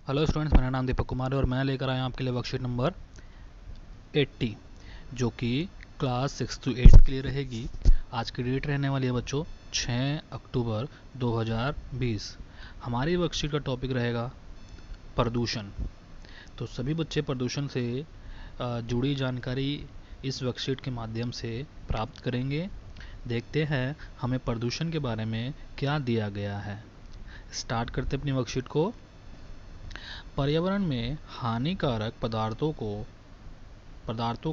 Hello students, मेरा नाम दीपक कुमार है और मैं लेकर आया हूँ आपके लिए वर्कशीट नंबर 80 जो कि क्लास 6 to 8 के लिए रहेगी। आज की डेट रहने वाली है बच्चों 6 अक्टूबर 2020। हमारी वर्कशीट का टॉपिक रहेगा प्रदूषण। तो सभी बच्चे प्रदूषण से जुड़ी जानकारी इस वर्कशीट के माध्यम से प्राप्त करेंगे। देखते हैं हमें प्रदूषण के बारे में क्या दिया गया है। स्टार्ट करते अपनी वर्कशीट को। पर्यावरण में हानिकारक पदार्थों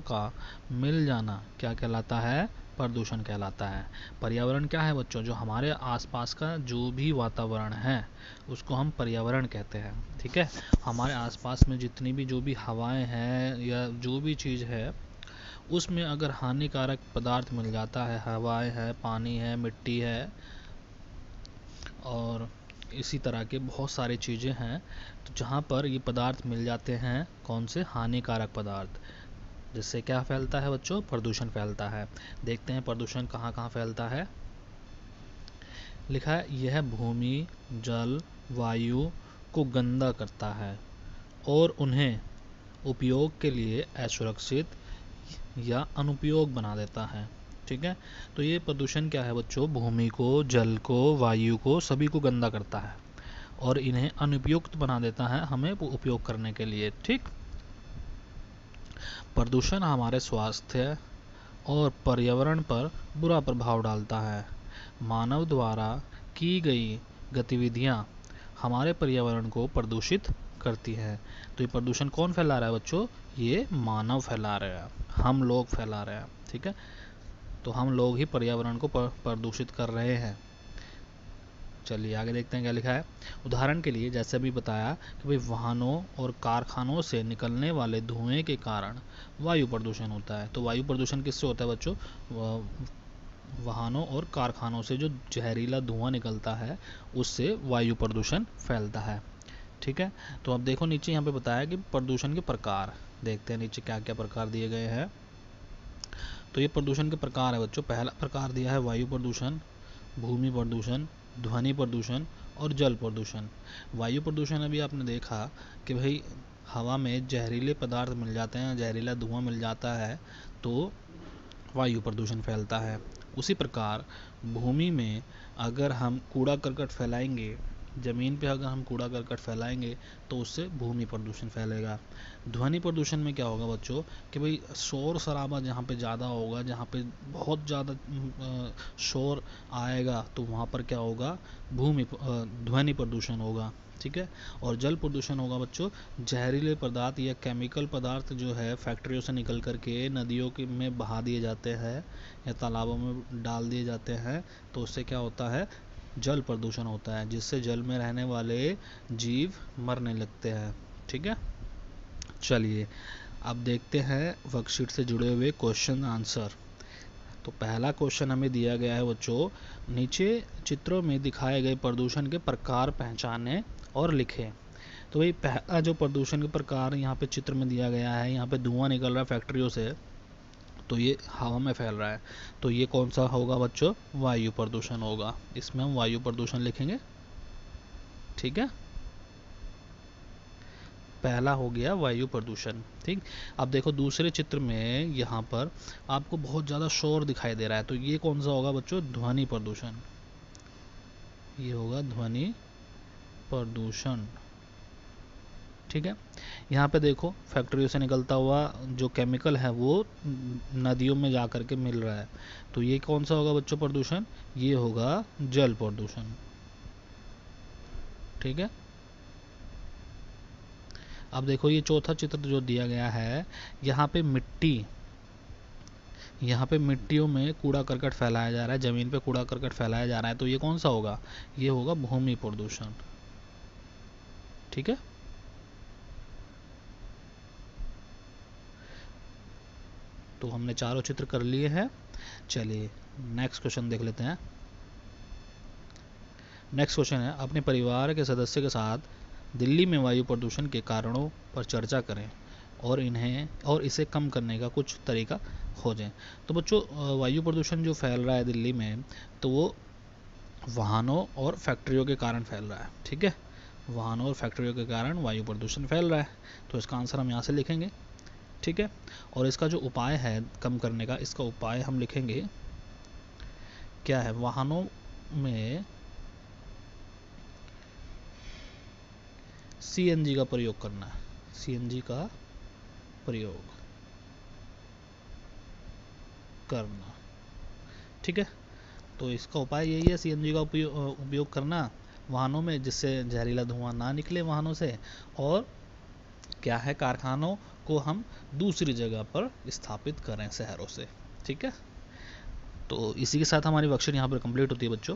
का मिल जाना क्या कहलाता है? प्रदूषण कहलाता है। पर्यावरण क्या है बच्चों? जो हमारे आसपास का जो भी वातावरण है उसको हम पर्यावरण कहते हैं। ठीक है, हमारे आसपास में जितनी भी जो भी हवाएं हैं या जो भी चीज़ है उसमें अगर हानिकारक पदार्थ मिल जाता है, हवाएं है, पानी है, मिट्टी है और इसी तरह के बहुत सारी चीज़ें हैं, तो जहाँ पर ये पदार्थ मिल जाते हैं, कौन से हानिकारक पदार्थ, जिससे क्या फैलता है बच्चों? प्रदूषण फैलता है। देखते हैं प्रदूषण कहाँ कहाँ फैलता है। लिखा है यह भूमि, जल, वायु को गंदा करता है और उन्हें उपयोग के लिए असुरक्षित या अनुपयोग बना देता है। ठीक है, तो ये प्रदूषण क्या है बच्चों? भूमि को, जल को, वायु को, सभी को गंदा करता है और इन्हें अनुपयुक्त बना देता है हमें उपयोग करने के लिए। ठीक, प्रदूषण हमारे स्वास्थ्य और पर्यावरण पर बुरा प्रभाव डालता है। मानव द्वारा की गई गतिविधियां हमारे पर्यावरण को प्रदूषित करती है। तो ये प्रदूषण कौन फैला रहा है बच्चों? ये मानव फैला रहा है, हम लोग फैला रहे हैं। ठीक है, तो हम लोग ही पर्यावरण को प्रदूषित कर रहे हैं। चलिए आगे देखते हैं क्या लिखा है। उदाहरण के लिए जैसे अभी बताया कि भाई वाहनों और कारखानों से निकलने वाले धुएं के कारण वायु प्रदूषण होता है। तो वायु प्रदूषण किससे होता है बच्चों? वाहनों और कारखानों से जो जहरीला धुआं निकलता है उससे वायु प्रदूषण फैलता है। ठीक है, तो अब देखो नीचे यहाँ पे बताया कि प्रदूषण के प्रकार। देखते हैं नीचे क्या क्या प्रकार दिए गए हैं। तो ये प्रदूषण के प्रकार है बच्चों। पहला प्रकार दिया है वायु प्रदूषण, भूमि प्रदूषण, ध्वनि प्रदूषण और जल प्रदूषण। वायु प्रदूषण अभी आपने देखा कि भाई हवा में जहरीले पदार्थ मिल जाते हैं, जहरीला धुआं मिल जाता है तो वायु प्रदूषण फैलता है। उसी प्रकार भूमि में अगर हम कूड़ा करकट फैलाएंगे, ज़मीन पे अगर हम कूड़ा करकट फैलाएंगे तो उससे भूमि प्रदूषण फैलेगा। ध्वनि प्रदूषण में क्या होगा बच्चों कि भाई शोर शराबा जहाँ पे ज़्यादा होगा, जहाँ पे बहुत ज़्यादा शोर आएगा तो वहाँ पर क्या होगा? ध्वनि प्रदूषण होगा। ठीक है, और जल प्रदूषण होगा बच्चों, जहरीले पदार्थ या केमिकल पदार्थ जो है फैक्ट्रियों से निकल करके नदियों के में बहा दिए जाते हैं या तालाबों में डाल दिए जाते हैं, तो उससे क्या होता है? जल प्रदूषण होता है, जिससे जल में रहने वाले जीव मरने लगते हैं। ठीक है, चलिए अब देखते हैं वर्कशीट से जुड़े हुए क्वेश्चन आंसर। तो पहला क्वेश्चन हमें दिया गया है बच्चों, नीचे चित्रों में दिखाए गए प्रदूषण के प्रकार पहचानें और लिखें। तो भाई पहला जो प्रदूषण के प्रकार यहाँ पे चित्र में दिया गया है, यहाँ पे धुआं निकल रहा है फैक्ट्रियों से, तो ये हवा में फैल रहा है, तो ये कौन सा होगा बच्चों? वायु प्रदूषण होगा। इसमें हम वायु प्रदूषण लिखेंगे। ठीक है, पहला हो गया वायु प्रदूषण। ठीक, अब देखो दूसरे चित्र में यहाँ पर आपको बहुत ज़्यादा शोर दिखाई दे रहा है, तो ये कौन सा होगा बच्चों? ध्वनि प्रदूषण। ये होगा ध्वनि प्रदूषण। ठीक है, यहाँ पे देखो फैक्ट्रियों से निकलता हुआ जो केमिकल है वो नदियों में जा करके मिल रहा है, तो ये कौन सा होगा बच्चों प्रदूषण? ये होगा जल प्रदूषण। ठीक है, अब देखो ये चौथा चित्र जो दिया गया है, यहाँ पे मिट्टियों में कूड़ा करकट फैलाया जा रहा है, जमीन पे कूड़ा करकट फैलाया जा रहा है, तो ये कौन सा होगा? ये होगा भूमि प्रदूषण। ठीक है, तो हमने चारों चित्र कर लिए हैं। चलिए नेक्स्ट क्वेश्चन देख लेते हैं। नेक्स्ट क्वेश्चन है, अपने परिवार के सदस्य के साथ दिल्ली में वायु प्रदूषण के कारणों पर चर्चा करें और इसे कम करने का कुछ तरीका खोजें। तो बच्चों वायु प्रदूषण जो फैल रहा है दिल्ली में, तो वो वाहनों और फैक्ट्रियों के कारण फैल रहा है। ठीक है, वाहनों और फैक्ट्रियों के कारण वायु प्रदूषण फैल रहा है। तो इसका आंसर हम यहाँ से लिखेंगे, ठीक है। और इसका जो उपाय है कम करने का, इसका उपाय हम लिखेंगे क्या है, वाहनों में CNG का प्रयोग करना, CNG का प्रयोग करना, ठीक है। तो इसका उपाय यही है, CNG का उपयोग करना वाहनों में, जिससे जहरीला धुआं ना निकले वाहनों से, और क्या है, कारखानों को हम दूसरी जगह पर स्थापित करें शहरों से, ठीक है। तो इसी के साथ हमारी वर्कशीट यहाँ पर कंप्लीट होती है बच्चों।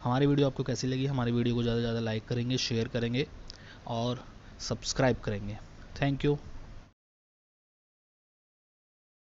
हमारी वीडियो आपको कैसी लगी, हमारी वीडियो को ज़्यादा से ज़्यादा लाइक करेंगे, शेयर करेंगे और सब्सक्राइब करेंगे। Thank you.